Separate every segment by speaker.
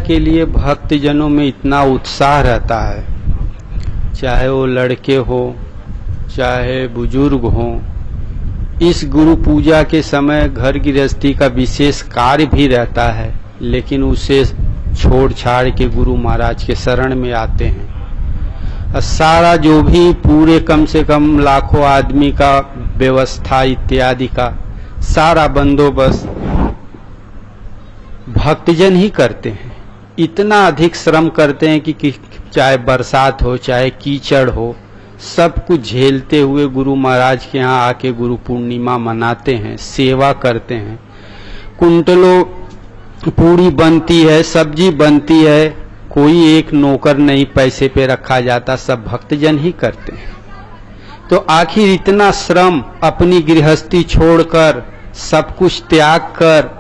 Speaker 1: के लिए भक्तजनों में इतना उत्साह रहता है, चाहे वो लड़के हो चाहे बुजुर्ग हो। इस गुरु पूजा के समय घर गृहस्थी का विशेष कार्य भी रहता है, लेकिन उसे छोड़ छाड़ के गुरु महाराज के शरण में आते हैं। सारा जो भी पूरे कम से कम लाखों आदमी का व्यवस्था इत्यादि का सारा बंदोबस्त भक्तजन ही करते हैं। इतना अधिक श्रम करते हैं कि चाहे बरसात हो चाहे कीचड़ हो, सब कुछ झेलते हुए गुरु महाराज के यहाँ आके गुरु पूर्णिमा मनाते हैं, सेवा करते हैं। कुंटलों पूरी बनती है, सब्जी बनती है, कोई एक नौकर नहीं पैसे पे रखा जाता, सब भक्तजन ही करते हैं। तो आखिर इतना श्रम अपनी गृहस्थी छोड़कर सब कुछ त्याग कर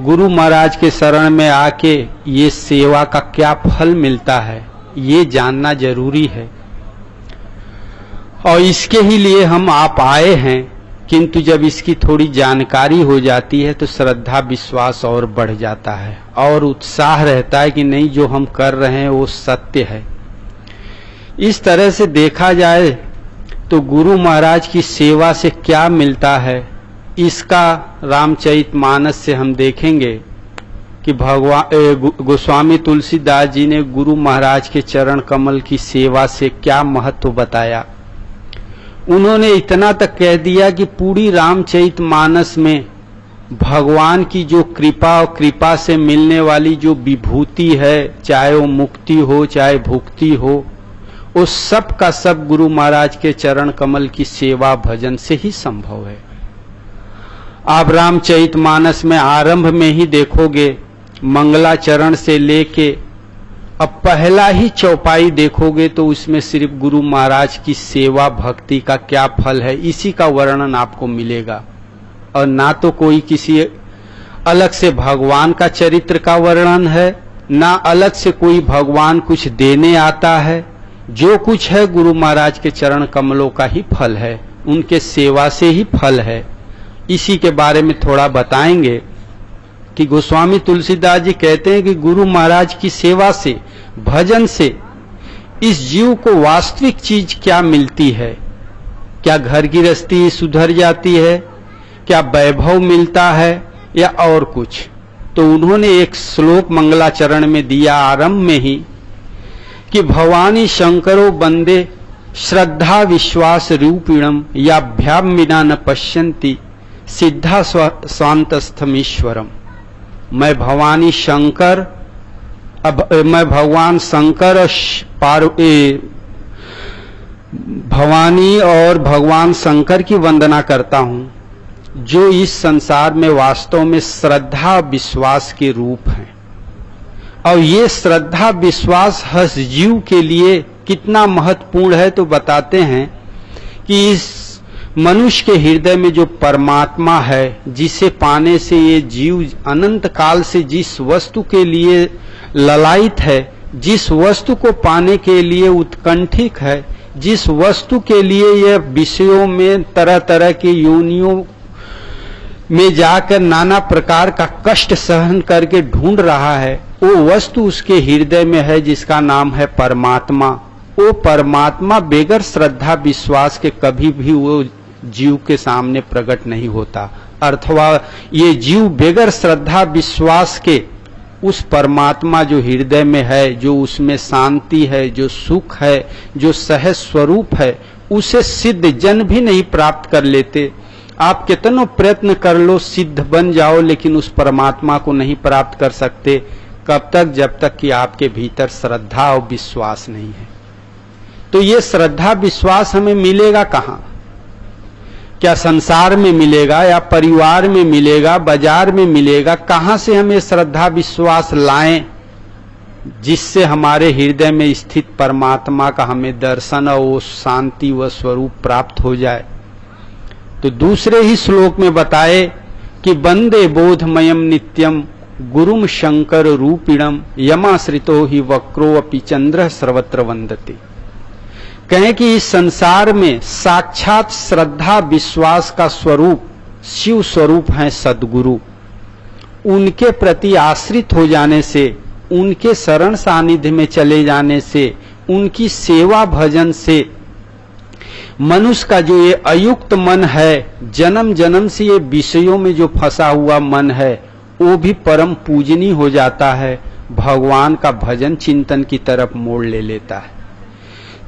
Speaker 1: गुरु महाराज के शरण में आके ये सेवा का क्या फल मिलता है, ये जानना जरूरी है। और इसके ही लिए हम आप आए हैं, किंतु जब इसकी थोड़ी जानकारी हो जाती है तो श्रद्धा विश्वास और बढ़ जाता है और उत्साह रहता है कि नहीं, जो हम कर रहे हैं वो सत्य है। इस तरह से देखा जाए तो गुरु महाराज की सेवा से क्या मिलता है, इसका रामचरितमानस से हम देखेंगे कि भगवान गोस्वामी तुलसीदास जी ने गुरु महाराज के चरण कमल की सेवा से क्या महत्व बताया। उन्होंने इतना तक कह दिया कि पूरी रामचरितमानस में भगवान की जो कृपा और कृपा से मिलने वाली जो विभूति है, चाहे वो मुक्ति हो चाहे भुक्ति हो, वो सब का सब गुरु महाराज के चरण कमल की सेवा भजन से ही संभव है। आप रामचरितमानस में आरंभ में ही देखोगे, मंगलाचरण से लेके अब पहला ही चौपाई देखोगे तो उसमें सिर्फ गुरु महाराज की सेवा भक्ति का क्या फल है, इसी का वर्णन आपको मिलेगा। और ना तो कोई किसी अलग से भगवान का चरित्र का वर्णन है, ना अलग से कोई भगवान कुछ देने आता है। जो कुछ है गुरु महाराज के चरण कमलों का ही फल है, उनके सेवा से ही फल है। इसी के बारे में थोड़ा बताएंगे कि गोस्वामी तुलसीदास जी कहते हैं कि गुरु महाराज की सेवा से भजन से इस जीव को वास्तविक चीज क्या मिलती है। क्या घर गृहस्थी सुधर जाती है, क्या वैभव मिलता है या और कुछ। तो उन्होंने एक श्लोक मंगलाचरण में दिया आरंभ में ही कि भवानी शंकरो बंदे श्रद्धा विश्वास रूपिणम याभ्याम विना न पश्यन्ति सिद्धा स्वांतस्थमीश्वरम। मैं भवानी शंकर, मैं भगवान शंकर और भवानी और भगवान शंकर की वंदना करता हूं, जो इस संसार में वास्तव में श्रद्धा विश्वास के रूप हैं। और ये श्रद्धा विश्वास हर जीव के लिए कितना महत्वपूर्ण है तो बताते हैं कि इस मनुष्य के हृदय में जो परमात्मा है, जिसे पाने से ये जीव अनंत काल से जिस वस्तु के लिए ललायित है, जिस वस्तु को पाने के लिए उत्कंठित है, जिस वस्तु के लिए यह विषयों में तरह तरह के योनियों में जाकर नाना प्रकार का कष्ट सहन करके ढूंढ रहा है, वो वस्तु उसके हृदय में है जिसका नाम है परमात्मा। वो परमात्मा बेगर श्रद्धा विश्वास के कभी भी वो जीव के सामने प्रकट नहीं होता। अथवा ये जीव बेगर श्रद्धा विश्वास के उस परमात्मा जो हृदय में है, जो उसमें शांति है, जो सुख है, जो सहज स्वरूप है, उसे सिद्ध जन भी नहीं प्राप्त कर लेते। आप कितनो प्रयत्न कर लो, सिद्ध बन जाओ, लेकिन उस परमात्मा को नहीं प्राप्त कर सकते। कब तक? जब तक कि आपके भीतर श्रद्धा और विश्वास नहीं है। तो ये श्रद्धा विश्वास हमें मिलेगा कहाँ? क्या संसार में मिलेगा या परिवार में मिलेगा, बाजार में मिलेगा? कहाँ से हम ये श्रद्धा विश्वास लाएं जिससे हमारे हृदय में स्थित परमात्मा का हमें दर्शन और वो शांति व स्वरूप प्राप्त हो जाए? तो दूसरे ही श्लोक में बताए कि वंदे बोधमयम नित्यम गुरुम शंकर रूपिणम यमाश्रितो ही वक्रो अपि चंद्र सर्वत्र वंदते। कहें कि इस संसार में साक्षात श्रद्धा विश्वास का स्वरूप शिव स्वरूप हैं सद्गुरु। उनके प्रति आश्रित हो जाने से उनके शरण सानिध्य में चले जाने से, उनकी सेवा भजन से मनुष्य का जो ये अयुक्त मन है, जन्म जन्म से ये विषयों में जो फंसा हुआ मन है, वो भी परम पूजनीय हो जाता है, भगवान का भजन चिंतन की तरफ मोड़ ले लेता है।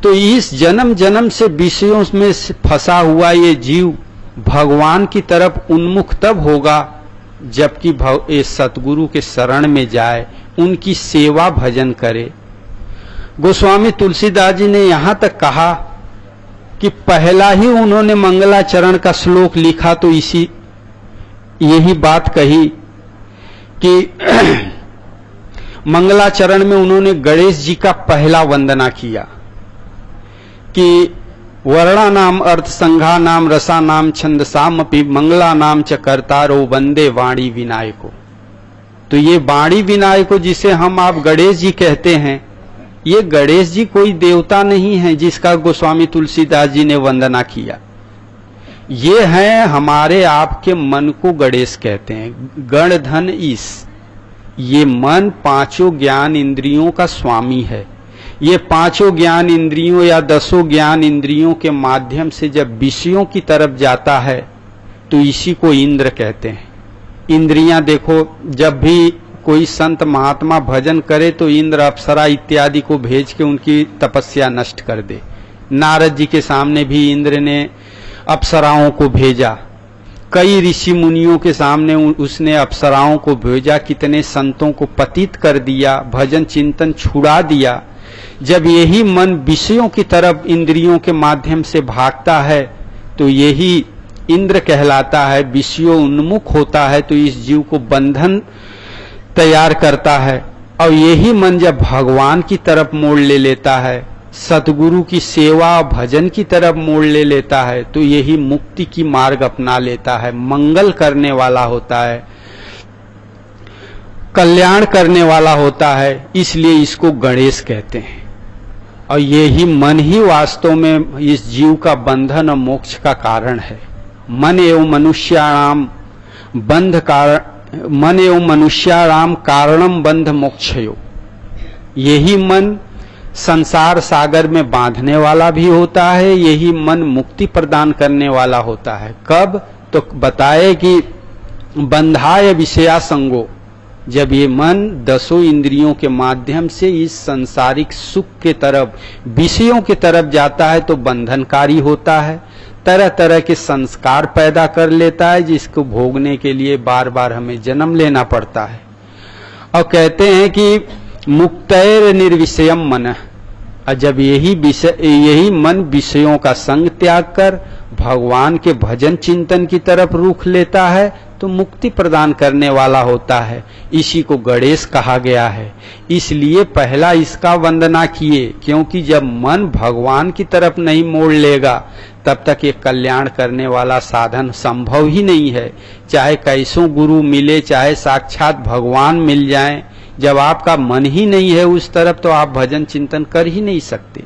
Speaker 1: तो इस जन्म जन्म से विषयों में फंसा हुआ ये जीव भगवान की तरफ उन्मुख तब होगा जबकि ये सतगुरु के शरण में जाए, उनकी सेवा भजन करे। गोस्वामी तुलसीदास जी ने यहां तक कहा कि पहला ही उन्होंने मंगलाचरण का श्लोक लिखा तो यही बात कही कि मंगलाचरण में उन्होंने गणेश जी का पहला वंदना किया कि वर्णा नाम अर्थ संघा नाम रसा नाम छंदसाम अपि मंगला नाम च कर्तारो वंदे वाणी विनायको। तो ये वाणी विनायको जिसे हम आप गणेश जी कहते हैं, ये गणेश जी कोई देवता नहीं है जिसका गोस्वामी तुलसीदास जी ने वंदना किया। ये है हमारे आपके मन को गणेश कहते हैं, गण धन ईश। ये मन पांचों ज्ञान इंद्रियों का स्वामी है। ये पांचों ज्ञान इंद्रियों या 10 ज्ञान इंद्रियों के माध्यम से जब विषयों की तरफ जाता है तो इसी को इंद्र कहते हैं। इंद्रियां देखो, जब भी कोई संत महात्मा भजन करे तो इंद्र अप्सरा इत्यादि को भेज के उनकी तपस्या नष्ट कर दे। नारद जी के सामने भी इंद्र ने अप्सराओं को भेजा, कई ऋषि मुनियों के सामने उसने अप्सराओं को भेजा, कितने संतों को पतित कर दिया, भजन चिंतन छुड़ा दिया। जब यही मन विषयों की तरफ इंद्रियों के माध्यम से भागता है तो यही इंद्र कहलाता है, विषयों उन्मुख होता है तो इस जीव को बंधन तैयार करता है। और यही मन जब भगवान की तरफ मोड़ ले लेता है, सतगुरु की सेवा भजन की तरफ मोड़ ले लेता है, तो यही मुक्ति की मार्ग अपना लेता है, मंगल करने वाला होता है, कल्याण करने वाला होता है। इसलिए इसको गणेश कहते हैं। और यही मन ही वास्तव में इस जीव का बंधन और मोक्ष का कारण है। मन एवं मनुष्याणाम बंध कारण, मन एवं मनुष्याणाम कारणम बंध मोक्षयो। यही मन संसार सागर में बांधने वाला भी होता है, यही मन मुक्ति प्रदान करने वाला होता है। कब? तो बताए कि बंधाय विषया संगो, जब ये मन 10 इंद्रियों के माध्यम से इस सांसारिक सुख के तरफ, विषयों की तरफ जाता है तो बंधनकारी होता है, तरह तरह के संस्कार पैदा कर लेता है जिसको भोगने के लिए बार बार हमें जन्म लेना पड़ता है। और कहते हैं कि मुक्तैर निर्विषयम मन, जब यही मन विषयों का संग त्याग कर भगवान के भजन चिंतन की तरफ रुख लेता है तो मुक्ति प्रदान करने वाला होता है। इसी को गणेश कहा गया है। इसलिए पहला इसका वंदना किए, क्योंकि जब मन भगवान की तरफ नहीं मोड़ लेगा तब तक ये कल्याण करने वाला साधन संभव ही नहीं है। चाहे कैसों गुरु मिले, चाहे साक्षात भगवान मिल जाएं, जब आपका मन ही नहीं है उस तरफ तो आप भजन चिंतन कर ही नहीं सकते।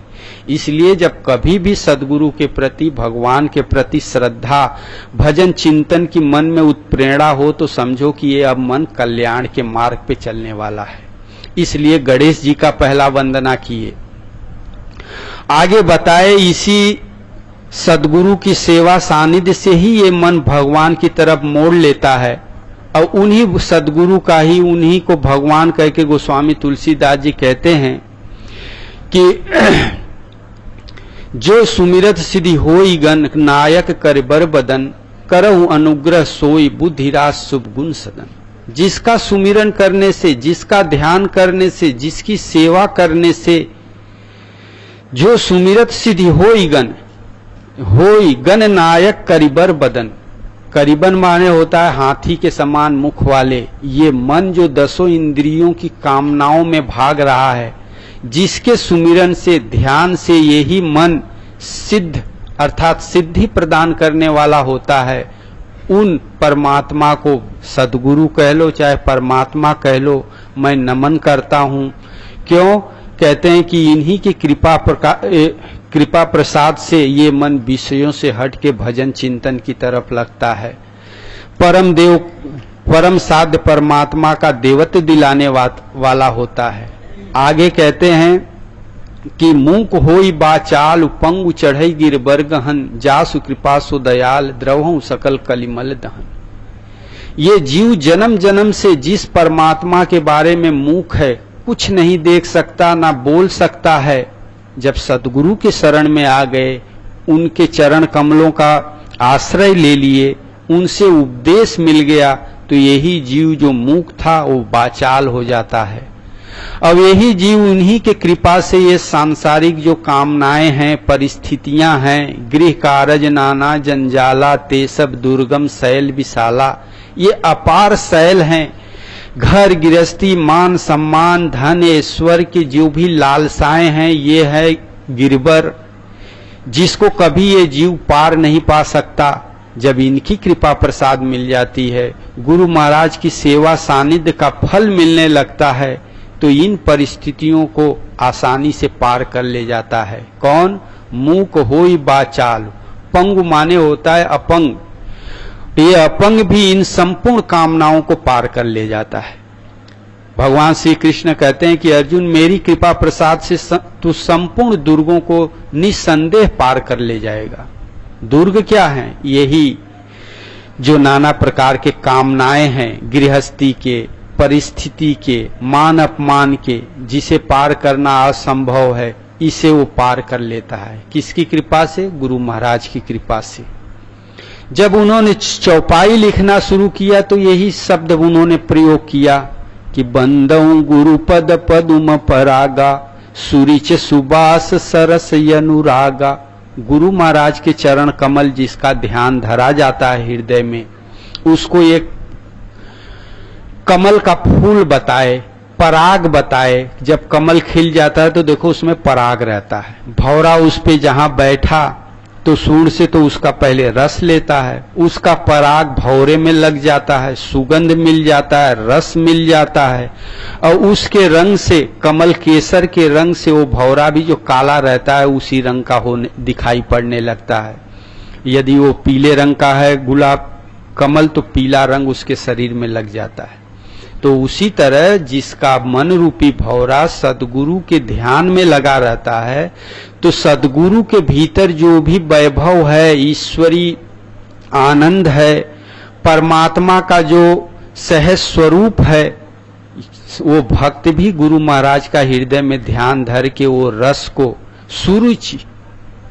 Speaker 1: इसलिए जब कभी भी सद्गुरु के प्रति, भगवान के प्रति श्रद्धा, भजन चिंतन की मन में उत्प्रेरणा हो तो समझो कि ये अब मन कल्याण के मार्ग पे चलने वाला है। इसलिए गणेश जी का पहला वंदना किए। आगे बताए इसी सद्गुरु की सेवा सानिध्य से ही ये मन भगवान की तरफ मोड़ लेता है और उन्हीं सद्गुरु का ही, उन्हीं को भगवान कह के गोस्वामी तुलसीदास जी कहते हैं कि जो सुमिरत सिद्धि होई गण, नायक कर बर बदन, करहु अनुग्रह सोई बुद्धिराज शुभ गुण सदन। जिसका सुमिरन करने से, जिसका ध्यान करने से, जिसकी सेवा करने से जो सुमिरत सिद्धि होई गण नायक करिबर बदन। करीबन माने होता है हाथी के समान मुख वाले। ये मन जो 10 इंद्रियों की कामनाओं में भाग रहा है, जिसके सुमिरन से, ध्यान से यही मन सिद्ध अर्थात सिद्धि प्रदान करने वाला होता है, उन परमात्मा को सद्गुरु कह लो चाहे परमात्मा कह लो, मैं नमन करता हूं। क्यों? कहते हैं कि इन्हीं की कृपा प्रसाद से ये मन विषयों से हट के भजन चिंतन की तरफ लगता है। परम देव परम साध्य परमात्मा का देवत्व दिलाने वाला होता है। आगे कहते हैं कि मूक होई बाचाल पंगु चढ़ई गिरबर गहन जासु कृपा सो दयाल द्रवहु सकल कलिमल दहन। ये जीव जन्म जन्म से जिस परमात्मा के बारे में मूक है, कुछ नहीं देख सकता ना बोल सकता है, जब सतगुरु के शरण में आ गए, उनके चरण कमलों का आश्रय ले लिए, उनसे उपदेश मिल गया, तो यही जीव जो मूक था वो बाचाल हो जाता है। अब यही जीव उन्हीं के कृपा से ये सांसारिक जो कामनाएं हैं, परिस्थितियां हैं, गृह कारज नाना जंजाला ते सब दुर्गम शैल विशाला, ये अपार शैल हैं। घर गृहस्थी मान सम्मान धन ऐश्वर्य की जो भी लालसाएं हैं, ये है गिरबर, जिसको कभी ये जीव पार नहीं पा सकता। जब इनकी कृपा प्रसाद मिल जाती है, गुरु महाराज की सेवा सानिध्य का फल मिलने लगता है, तो इन परिस्थितियों को आसानी से पार कर ले जाता है। कौन? मूक होई बाचाल। पंगु माने होता है अपंग। ये अपंग भी इन संपूर्ण कामनाओं को पार कर ले जाता है। भगवान श्री कृष्ण कहते हैं कि अर्जुन, मेरी कृपा प्रसाद से तू संपूर्ण दुर्गों को निसंदेह पार कर ले जाएगा। दुर्ग क्या है? यही जो नाना प्रकार के कामनाएं हैं, गृहस्थी के, परिस्थिति के, मान अपमान के, जिसे पार करना असंभव है, इसे वो पार कर लेता है। किसकी कृपा से? गुरु महाराज की कृपा से। जब उन्होंने चौपाई लिखना शुरू किया तो यही शब्द उन्होंने प्रयोग किया कि बंदऊ गुरु पद पदुम परागा सुरिच सुबास सरस अनुरागा। गुरु महाराज के चरण कमल जिसका ध्यान धरा जाता है हृदय में, उसको एक कमल का फूल बताए, पराग बताए। जब कमल खिल जाता है तो देखो उसमें पराग रहता है। भौरा उस पे जहां बैठा तो सूंड से तो उसका पहले रस लेता है, उसका पराग भौरे में लग जाता है, सुगंध मिल जाता है, रस मिल जाता है, और उसके रंग से, कमल केसर के रंग से वो भौरा भी जो काला रहता है उसी रंग का होने दिखाई पड़ने लगता है। यदि वो पीले रंग का है गुलाब कमल, तो पीला रंग उसके शरीर में लग जाता है। तो उसी तरह जिसका मन रूपी भौरा सदगुरु के ध्यान में लगा रहता है, तो सदगुरु के भीतर जो भी वैभव है, ईश्वरी आनंद है, परमात्मा का जो सहज स्वरूप है, वो भक्त भी गुरु महाराज का हृदय में ध्यान धर के वो रस को सुरुचि,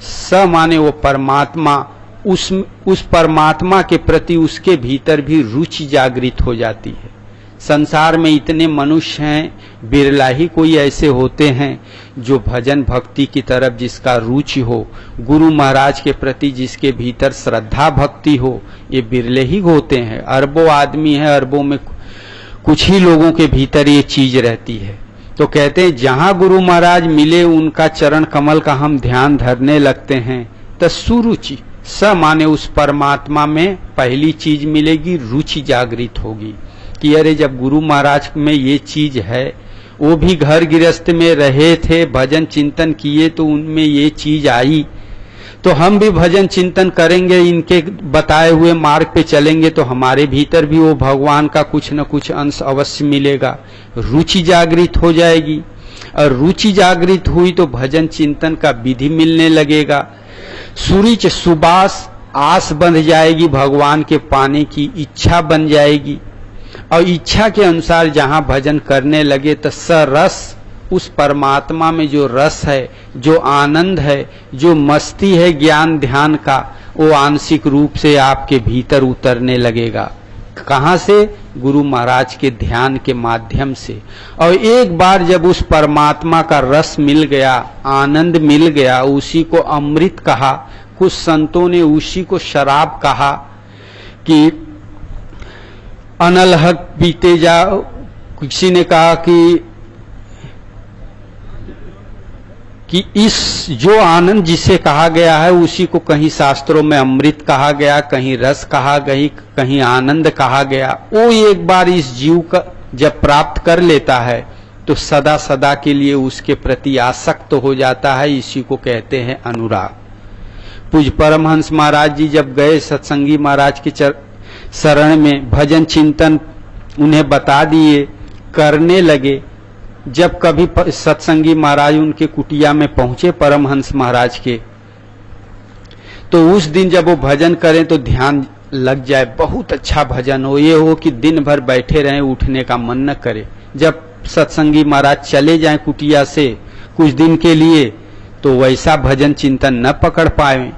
Speaker 1: स माने वो परमात्मा, उस परमात्मा के प्रति उसके भीतर भी रुचि जागृत हो जाती है। संसार में इतने मनुष्य हैं, बिरला ही कोई ऐसे होते हैं जो भजन भक्ति की तरफ जिसका रुचि हो, गुरु महाराज के प्रति जिसके भीतर श्रद्धा भक्ति हो, ये बिरले ही होते हैं। अरबों आदमी है, अरबों में कुछ ही लोगों के भीतर ये चीज रहती है। तो कहते हैं जहां गुरु महाराज मिले, उनका चरण कमल का हम ध्यान धरने लगते हैं, तो सुरुचि, स माने उस परमात्मा में पहली चीज मिलेगी, रुचि जागृत होगी कि अरे जब गुरु महाराज में ये चीज है, वो भी घर गृहस्थ में रहे थे, भजन चिंतन किए तो उनमें ये चीज आई, तो हम भी भजन चिंतन करेंगे, इनके बताए हुए मार्ग पे चलेंगे, तो हमारे भीतर भी वो भगवान का कुछ न कुछ अंश अवश्य मिलेगा। रुचि जागृत हो जाएगी, और रुचि जागृत हुई तो भजन चिंतन का विधि मिलने लगेगा। सुरिच सुबास, आस बंध जाएगी, भगवान के पाने की इच्छा बन जाएगी, और इच्छा के अनुसार जहां भजन करने लगे तो सरस, उस परमात्मा में जो रस है, जो आनंद है, जो मस्ती है ज्ञान ध्यान का, वो आंशिक रूप से आपके भीतर उतरने लगेगा। कहां से? गुरु महाराज के ध्यान के माध्यम से। और एक बार जब उस परमात्मा का रस मिल गया, आनंद मिल गया, उसी को अमृत कहा, कुछ संतों ने उसी को शराब कहा कि अनलहक पीते जाओ। किसी ने कहा कि इस जो आनंद जिसे कहा गया है उसी को कहीं शास्त्रों में अमृत कहा गया, कहीं रस कहा गई, कहीं आनंद कहा गया। वो एक बार इस जीव का जब प्राप्त कर लेता है तो सदा सदा के लिए उसके प्रति आसक्त हो जाता है। इसी को कहते हैं अनुराग। पूज्य परमहंस महाराज जी जब गए सत्संगी महाराज के शरण में भजन चिंतन उन्हें बता दिए, करने लगे। जब कभी सत्संगी महाराज उनके कुटिया में पहुंचे परमहंस महाराज के, तो उस दिन जब वो भजन करें तो ध्यान लग जाए, बहुत अच्छा भजन हो, ये हो कि दिन भर बैठे रहें, उठने का मन न करे। जब सत्संगी महाराज चले जाएं कुटिया से कुछ दिन के लिए, तो वैसा भजन चिंतन न पकड़ पाए।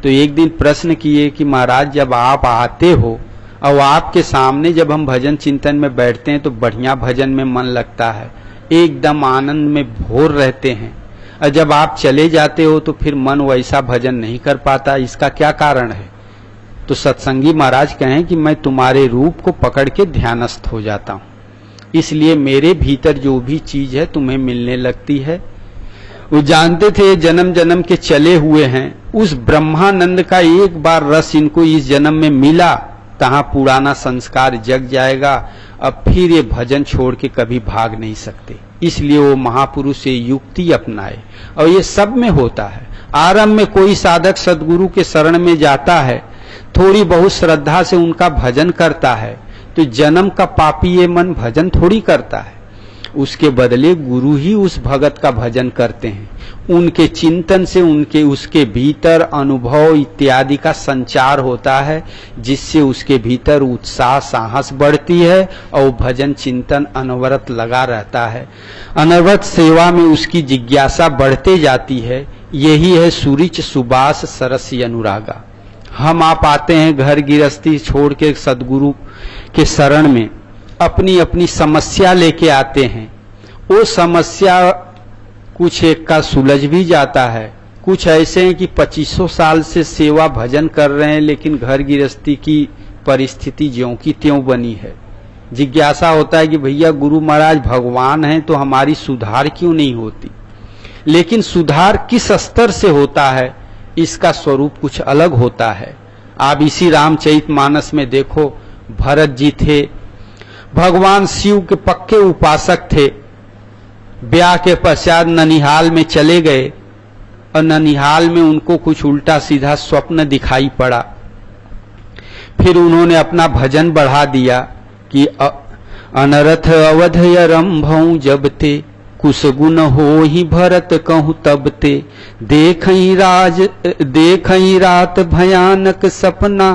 Speaker 1: तो एक दिन प्रश्न किए कि महाराज जब आप आते हो और आपके सामने जब हम भजन चिंतन में बैठते हैं तो बढ़िया भजन में मन लगता है, एकदम आनंद में भोर रहते हैं, और जब आप चले जाते हो तो फिर मन वैसा भजन नहीं कर पाता, इसका क्या कारण है? तो सत्संगी महाराज कहें कि मैं तुम्हारे रूप को पकड़ के ध्यानस्थ हो जाता हूं, इसलिए मेरे भीतर जो भी चीज है तुम्हें मिलने लगती है। वो जानते थे जन्म जन्म के चले हुए हैं, उस ब्रह्मानंद का एक बार रस इनको इस जन्म में मिला, तहां पुराना संस्कार जग जाएगा, अब फिर ये भजन छोड़ के कभी भाग नहीं सकते। इसलिए वो महापुरुष से युक्ति अपनाए, और ये सब में होता है। आरंभ में कोई साधक सदगुरु के शरण में जाता है, थोड़ी बहुत श्रद्धा से उनका भजन करता है, तो जन्म का पापी ये मन भजन थोड़ी करता है, उसके बदले गुरु ही उस भगत का भजन करते हैं। उनके चिंतन से उसके भीतर अनुभव इत्यादि का संचार होता है, जिससे उसके भीतर उत्साह साहस बढ़ती है और भजन चिंतन अनवरत लगा रहता है। अनवरत सेवा में उसकी जिज्ञासा बढ़ते जाती है। यही है सुरिच सुबास सरस अनुरागा। हम आप आते हैं घर गृहस्थी छोड़ के सदगुरु के शरण में, अपनी अपनी समस्या लेके आते हैं। वो समस्या कुछ एक का सुलझ भी जाता है, कुछ ऐसे हैं कि 2500 साल से सेवा भजन कर रहे हैं, लेकिन घर गृहस्थी की परिस्थिति ज्यों की त्यों बनी है। जिज्ञासा होता है कि भैया गुरु महाराज भगवान हैं तो हमारी सुधार क्यों नहीं होती? लेकिन सुधार किस स्तर से होता है, इसका स्वरूप कुछ अलग होता है। आप इसी रामचरितमानस में देखो, भरत जी थे, भगवान शिव के पक्के उपासक थे। ब्याह के पश्चात ननिहाल में चले गए, और ननिहाल में उनको कुछ उल्टा सीधा स्वप्न दिखाई पड़ा। फिर उन्होंने अपना भजन बढ़ा दिया कि अनरथ अवध अरंभऊ जब ते, कुसगुन हो ही भरत कहूं तब ते, देखई रात भयानक सपना,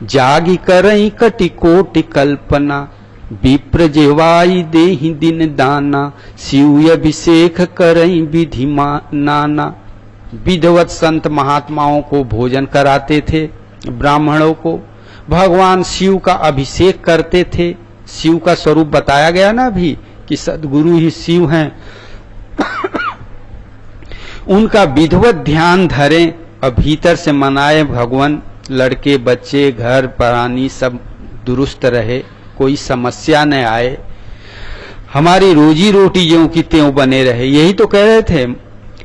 Speaker 1: जागी करई कटि कोटि कल्पना, विप्र जेवाई देहि दिन दाना, शिव अभिषेक करई विधि नाना। विधवत संत महात्माओं को भोजन कराते थे, ब्राह्मणों को भगवान शिव का अभिषेक करते थे। शिव का स्वरूप बताया गया ना अभी कि सदगुरु ही शिव हैं। उनका विधवत ध्यान धरें और भीतर से मनाए भगवान, लड़के बच्चे घर प्राणी सब दुरुस्त रहे, कोई समस्या न आए, हमारी रोजी रोटी ज्यों की त्यों बने रहे। यही तो कह रहे थे,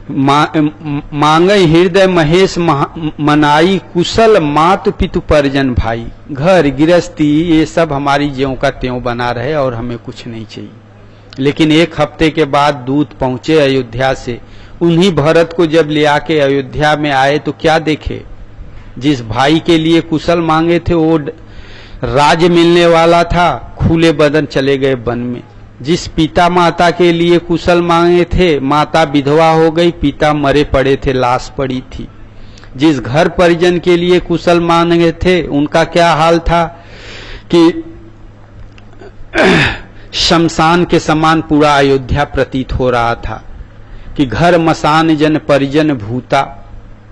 Speaker 1: मांगई हृदय महेश मनाई, कुशल मातु पितु परिजन भाई। घर गृहस्थी ये सब हमारी ज्यों का त्यों बना रहे और हमें कुछ नहीं चाहिए। लेकिन एक हफ्ते के बाद दूत पहुंचे अयोध्या से। उन्हीं भरत को जब ले आके अयोध्या में आए तो क्या देखे, जिस भाई के लिए कुशल मांगे थे वो राज मिलने वाला था, खुले बदन चले गए वन में। जिस पिता माता के लिए कुशल मांगे थे, माता विधवा हो गई, पिता मरे पड़े थे, लाश पड़ी थी। जिस घर परिजन के लिए कुशल मांगे थे, उनका क्या हाल था कि शमशान के समान पूरा अयोध्या प्रतीत हो रहा था कि घर मसान जन परिजन भूता,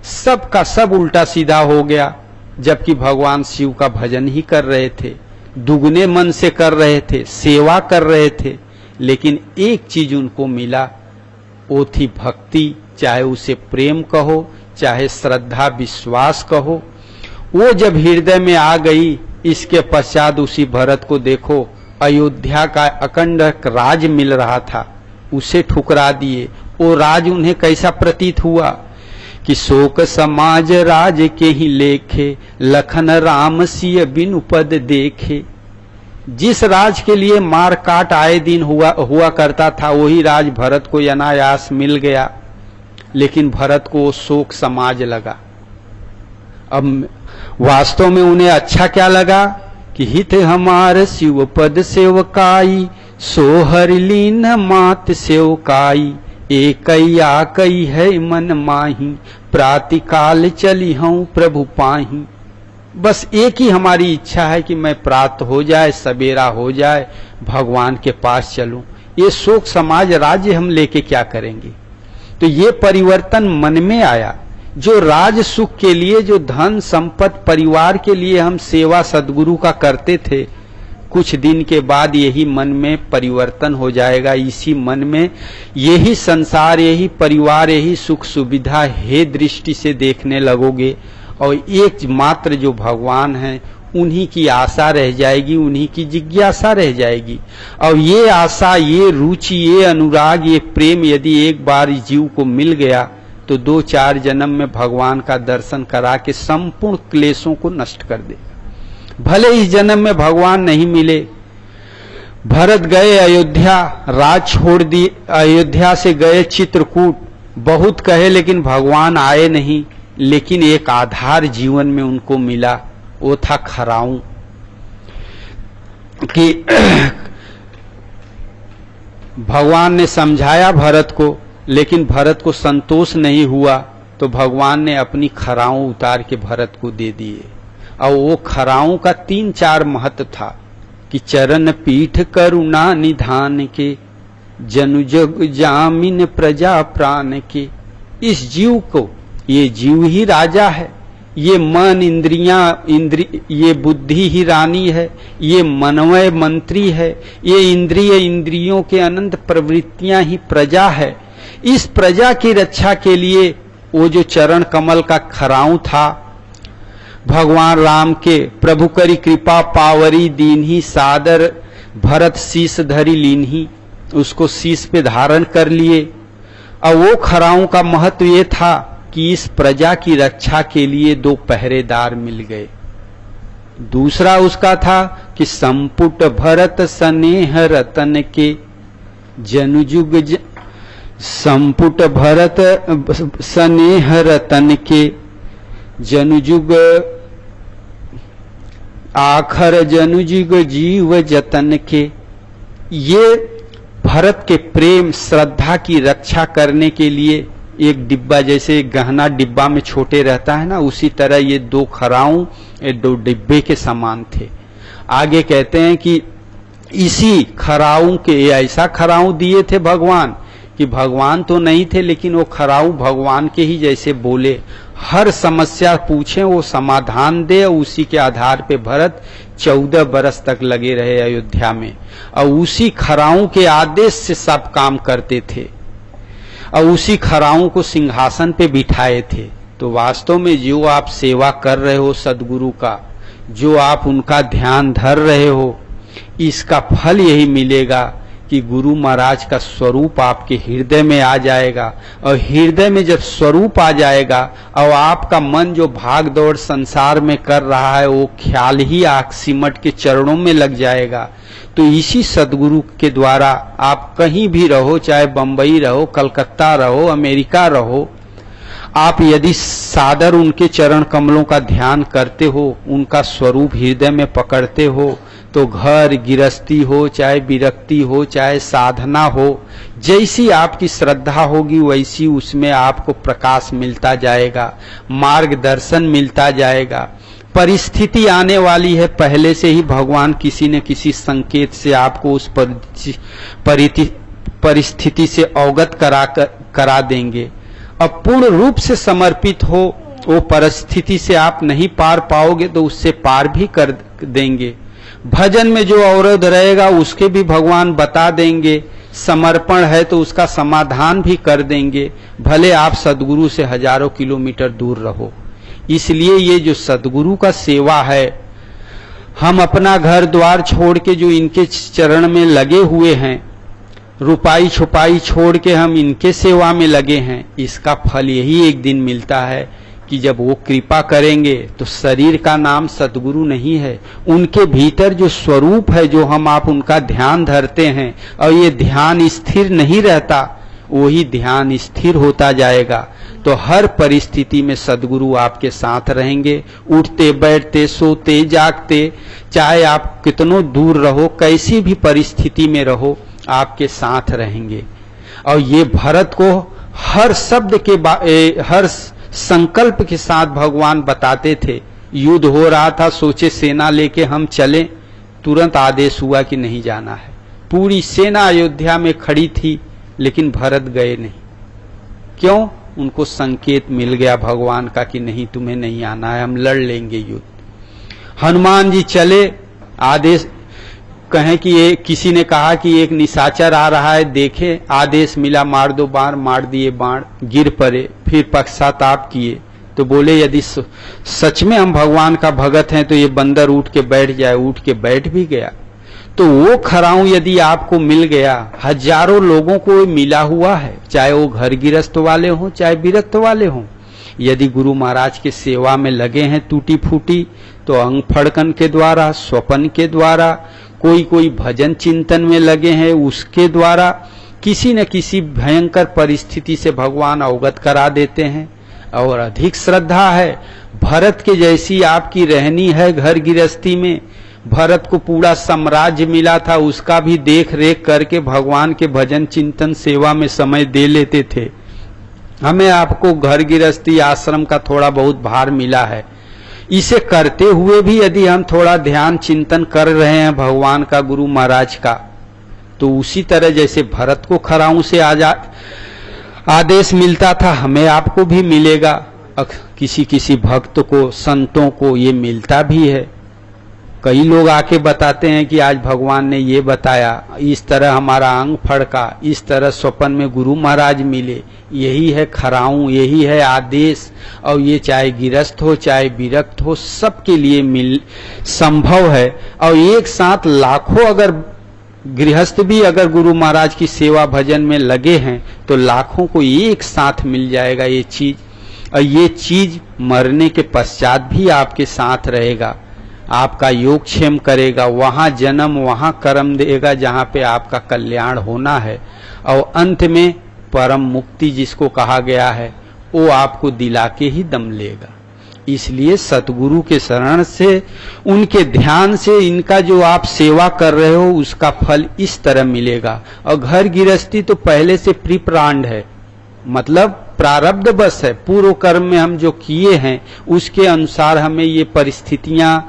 Speaker 1: सब का सब उल्टा सीधा हो गया। जबकि भगवान शिव का भजन ही कर रहे थे, दुगने मन से कर रहे थे, सेवा कर रहे थे। लेकिन एक चीज उनको मिला, वो थी भक्ति, चाहे उसे प्रेम कहो, चाहे श्रद्धा विश्वास कहो। वो जब हृदय में आ गई, इसके पश्चात उसी भरत को देखो, अयोध्या का अखंड राज मिल रहा था, उसे ठुकरा दिए। वो राज उन्हें कैसा प्रतीत हुआ कि शोक समाज राज के ही लेखे, लखन राम सिय बिनु पद देखे। जिस राज के लिए मार काट आए दिन हुआ करता था, वही राज भरत को अनायास मिल गया। लेकिन भरत को वो शोक समाज लगा। अब वास्तव में उन्हें अच्छा क्या लगा कि हित हमार शिव पद सेवकाई, सोहर लीन मात सेवकाई, एकैया कई है मन माही, प्रातिकाल चली हूं प्रभु पाही। बस एक ही हमारी इच्छा है कि मैं प्रात हो जाए, सवेरा हो जाए, भगवान के पास चलूं। ये शोक समाज राज्य हम लेके क्या करेंगे? तो ये परिवर्तन मन में आया। जो राज सुख के लिए, जो धन संपत्ति परिवार के लिए हम सेवा सदगुरु का करते थे, कुछ दिन के बाद यही मन में परिवर्तन हो जाएगा। इसी मन में यही संसार, यही परिवार, यही सुख सुविधा हे दृष्टि से देखने लगोगे और एक मात्र जो भगवान है उन्हीं की आशा रह जाएगी, उन्हीं की जिज्ञासा रह जाएगी। और ये आशा, ये रुचि, ये अनुराग, ये प्रेम यदि एक बार जीव को मिल गया तो 2-4 जन्म में भगवान का दर्शन करा के संपूर्ण क्लेशों को नष्ट कर दे। भले इस जन्म में भगवान नहीं मिले। भरत गए अयोध्या, राज छोड़ दी, अयोध्या से गए चित्रकूट, बहुत कहे लेकिन भगवान आए नहीं। लेकिन एक आधार जीवन में उनको मिला, वो था खराऊं कि भगवान ने समझाया भरत को, लेकिन भरत को संतोष नहीं हुआ तो भगवान ने अपनी खराऊं उतार के भरत को दे दिए। और वो खराऊं का 3-4 महत्व था कि चरण पीठ करुणा निधान के, जनु जग जामिन प्रजा प्राण के। इस जीव को, ये जीव ही राजा है, ये मन ये बुद्धि ही रानी है, ये मनमय मंत्री है, ये इंद्रियों के अनंत प्रवृत्तियां ही प्रजा है। इस प्रजा की रक्षा के लिए वो जो चरण कमल का खराऊं था, भगवान राम के प्रभु करी कृपा पावरी दीन्ही, सादर भरत शीस धरी लीन्ही, उसको शीस पे धारण कर लिए। और वो खराऊं का महत्व ये था कि इस प्रजा की रक्षा के लिए 2 पहरेदार मिल गए। दूसरा उसका था कि संपुट भरत स्नेह रतन के, जनुजुग संपुट भरत स्नेह रतन के, जनुजुग आखर जनुजुग जीव जतन के। ये भरत के प्रेम श्रद्धा की रक्षा करने के लिए एक डिब्बा, जैसे गहना डिब्बा में छोटे रहता है ना, उसी तरह ये 2 खराऊं 2 डिब्बे के समान थे। आगे कहते हैं कि इसी खराऊं के, ऐसा खराऊं दिए थे भगवान कि भगवान तो नहीं थे लेकिन वो खराऊं भगवान के ही जैसे बोले, हर समस्या पूछे वो समाधान दे। उसी के आधार पे भरत 14 बरस तक लगे रहे अयोध्या में, और उसी खराऊं के आदेश से सब काम करते थे, और उसी खराऊं को सिंहासन पे बिठाए थे। तो वास्तव में जो आप सेवा कर रहे हो सदगुरु का, जो आप उनका ध्यान धर रहे हो, इसका फल यही मिलेगा कि गुरु महाराज का स्वरूप आपके हृदय में आ जाएगा। और हृदय में जब स्वरूप आ जाएगा और आपका मन जो भाग दौड़ संसार में कर रहा है वो ख्याल ही आंख सिमट के चरणों में लग जाएगा। तो इसी सदगुरु के द्वारा आप कहीं भी रहो, चाहे बंबई रहो, कलकत्ता रहो, अमेरिका रहो, आप यदि सादर उनके चरण कमलों का ध्यान करते हो, उनका स्वरूप हृदय में पकड़ते हो, तो घर गृहस्थी हो, चाहे विरक्ति हो, चाहे साधना हो, जैसी आपकी श्रद्धा होगी वैसी उसमें आपको प्रकाश मिलता जाएगा, मार्गदर्शन मिलता जाएगा। परिस्थिति आने वाली है, पहले से ही भगवान किसी न किसी संकेत से आपको उस परिस्थिति से अवगत करा देंगे। अब पूर्ण रूप से समर्पित हो, वो परिस्थिति से आप नहीं पार पाओगे तो उससे पार भी कर देंगे। भजन में जो अवरोध रहेगा उसके भी भगवान बता देंगे, समर्पण है तो उसका समाधान भी कर देंगे, भले आप सदगुरु से हजारों किलोमीटर दूर रहो। इसलिए ये जो सदगुरु का सेवा है, हम अपना घर द्वार छोड़ के जो इनके चरण में लगे हुए हैं, रुपाई छुपाई छोड़ के हम इनके सेवा में लगे हैं, इसका फल यही एक दिन मिलता है कि जब वो कृपा करेंगे तो शरीर का नाम सदगुरु नहीं है, उनके भीतर जो स्वरूप है, जो हम आप उनका ध्यान धरते हैं और ये ध्यान स्थिर नहीं रहता, वही ध्यान स्थिर होता जाएगा। तो हर परिस्थिति में सद्गुरु आपके साथ रहेंगे। उठते बैठते सोते जागते, चाहे आप कितनों दूर रहो, कैसी भी परिस्थिति में रहो, आपके साथ रहेंगे। और ये भरत को हर शब्द के हर संकल्प के साथ भगवान बताते थे। युद्ध हो रहा था, सोचे सेना लेके हम चलें, तुरंत आदेश हुआ कि नहीं जाना है। पूरी सेना अयोध्या में खड़ी थी, लेकिन भरत गए नहीं। क्यों? उनको संकेत मिल गया भगवान का कि नहीं, तुम्हें नहीं आना है, हम लड़ लेंगे युद्ध। हनुमान जी चले, आदेश कहें कि ये किसी ने कहा कि एक निशाचर आ रहा है, देखे, आदेश मिला मार दो बाण, मार दिए बाण, गिर पड़े। फिर पश्चाताप किए तो बोले यदि सच में हम भगवान का भगत हैं तो ये बंदर उठ के बैठ जाए। उठ के बैठ भी गया। तो वो खराऊं यदि आपको मिल गया, हजारों लोगों को मिला हुआ है, चाहे वो घर गृहस्थ वाले हों चाहे विरक्त वाले हों। यदि गुरु महाराज के सेवा में लगे हैं टूटी फूटी, तो अंग फड़कन के द्वारा, स्वपन के द्वारा, कोई भजन चिंतन में लगे हैं उसके द्वारा, किसी न किसी भयंकर परिस्थिति से भगवान अवगत करा देते हैं। और अधिक श्रद्धा है, भरत के जैसी आपकी रहनी है घर गृहस्थी में। भरत को पूरा साम्राज्य मिला था, उसका भी देख रेख करके भगवान के भजन चिंतन सेवा में समय दे लेते थे। हमें आपको घर गृहस्थी आश्रम का थोड़ा बहुत भार मिला है, इसे करते हुए भी यदि हम थोड़ा ध्यान चिंतन कर रहे हैं भगवान का, गुरु महाराज का, तो उसी तरह जैसे भरत को खराऊं से आदेश मिलता था, हमें आपको भी मिलेगा। किसी किसी भक्त को, संतों को ये मिलता भी है। कई लोग आके बताते हैं कि आज भगवान ने ये बताया, इस तरह हमारा अंग फड़का, इस तरह स्वप्न में गुरु महाराज मिले। यही है खराऊं, यही है आदेश। और ये चाहे गिरस्थ हो चाहे विरक्त हो, सबके लिए संभव है। और एक साथ लाखों अगर गृहस्थ भी अगर गुरु महाराज की सेवा भजन में लगे हैं तो लाखों को एक साथ मिल जाएगा ये चीज। और ये चीज मरने के पश्चात भी आपके साथ रहेगा, आपका योगक्षेम करेगा, वहां जन्म वहां कर्म देगा जहां पे आपका कल्याण होना है। और अंत में परम मुक्ति जिसको कहा गया है, वो आपको दिला के ही दम लेगा। इसलिए सतगुरु के शरण से, उनके ध्यान से, इनका जो आप सेवा कर रहे हो उसका फल इस तरह मिलेगा। और घर गृहस्थी तो पहले से प्री-प्लान्ड है, मतलब प्रारब्ध बस है। पूर्व कर्म में हम जो किए हैं उसके अनुसार हमें ये परिस्थितियां,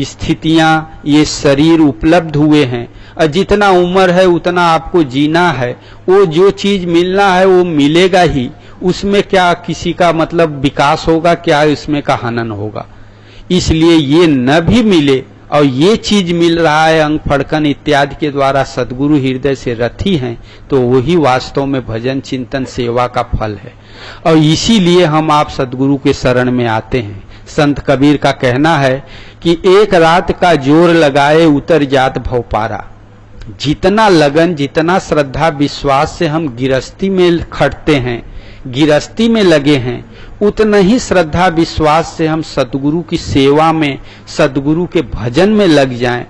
Speaker 1: स्थितियां, ये शरीर उपलब्ध हुए हैं। और जितना उम्र है उतना आपको जीना है। वो जो चीज मिलना है वो मिलेगा ही, उसमें क्या किसी का मतलब विकास होगा, क्या इसमें का हनन होगा। इसलिए ये न भी मिले और ये चीज मिल रहा है अंग फड़कन इत्यादि के द्वारा सद्गुरु हृदय से रथी हैं, तो वही वास्तव में भजन चिंतन सेवा का फल है। और इसीलिए हम आप सद्गुरु के शरण में आते हैं। संत कबीर का कहना है कि एक रात का जोर लगाए उतर जात भवपारा। जितना लगन, जितना श्रद्धा विश्वास से हम गिरस्ती में खटते हैं, गिरस्ती में लगे हैं, उतना ही श्रद्धा विश्वास से हम सद्गुरु की सेवा में, सद्गुरु के भजन में लग जाएं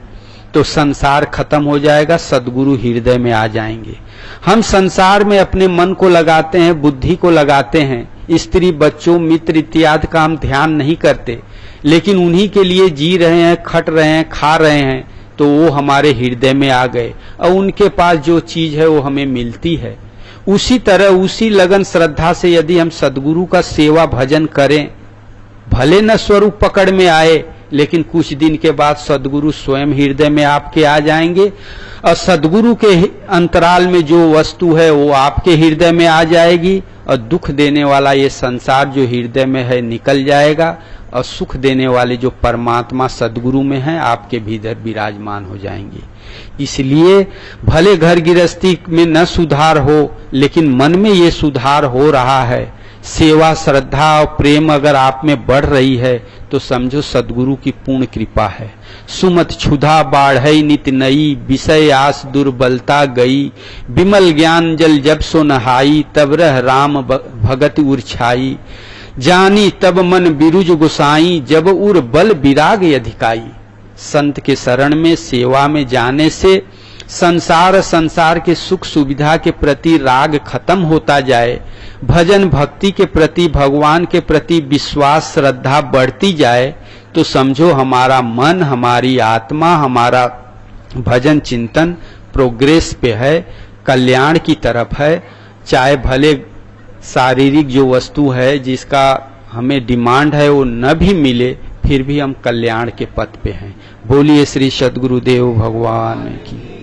Speaker 1: तो संसार खत्म हो जाएगा, सद्गुरु हृदय में आ जाएंगे। हम संसार में अपने मन को लगाते हैं, बुद्धि को लगाते हैं, स्त्री बच्चों मित्र इत्यादि का हम ध्यान नहीं करते, लेकिन उन्हीं के लिए जी रहे हैं, खट रहे हैं, खा रहे हैं, तो वो हमारे हृदय में आ गए और उनके पास जो चीज है वो हमें मिलती है। उसी तरह उसी लगन श्रद्धा से यदि हम सद्गुरु का सेवा भजन करें, भले न स्वरूप पकड़ में आए, लेकिन कुछ दिन के बाद सद्गुरु स्वयं हृदय में आपके आ जाएंगे और सद्गुरु के अंतराल में जो वस्तु है वो आपके हृदय में आ जाएगी और दुख देने वाला ये संसार जो हृदय में है निकल जाएगा और सुख देने वाले जो परमात्मा सद्गुरु में हैं आपके भीतर विराजमान हो जाएंगे। इसलिए भले घर गृहस्थी में न सुधार हो, लेकिन मन में ये सुधार हो रहा है। सेवा श्रद्धा और प्रेम अगर आप में बढ़ रही है तो समझो सद्गुरु की पूर्ण कृपा है। सुमत क्षुधा बाढ़ई नित नई, विषय आस दुर्बलता गई, विमल ज्ञान जल जब सो नहाई, तब रह राम भगत उर्छाई, जानी तब मन बिरुज गुसाई, जब उर बल विराग अधिकाई। संत के शरण में सेवा में जाने से संसार के सुख सुविधा के प्रति राग खत्म होता जाए, भजन भक्ति के प्रति, भगवान के प्रति विश्वास श्रद्धा बढ़ती जाए, तो समझो हमारा मन, हमारी आत्मा, हमारा भजन चिंतन प्रोग्रेस पे है, कल्याण की तरफ है। चाहे भले शारीरिक जो वस्तु है जिसका हमें डिमांड है वो न भी मिले, फिर भी हम कल्याण के पथ पे हैं। बोलिए श्री सद्गुरुदेव भगवान की।